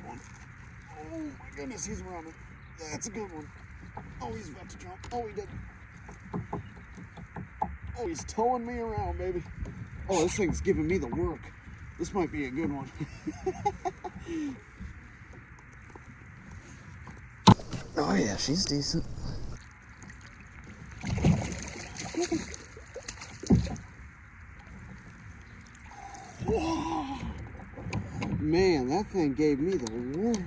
one. Oh my goodness, he's running. That's a good one. Oh, he's about to jump. Oh, he did. Oh, he's towing me around, baby. Oh, this thing's giving me the work. This might be a good one. Oh yeah, she's decent. Whoa. Man, that thing gave me the work.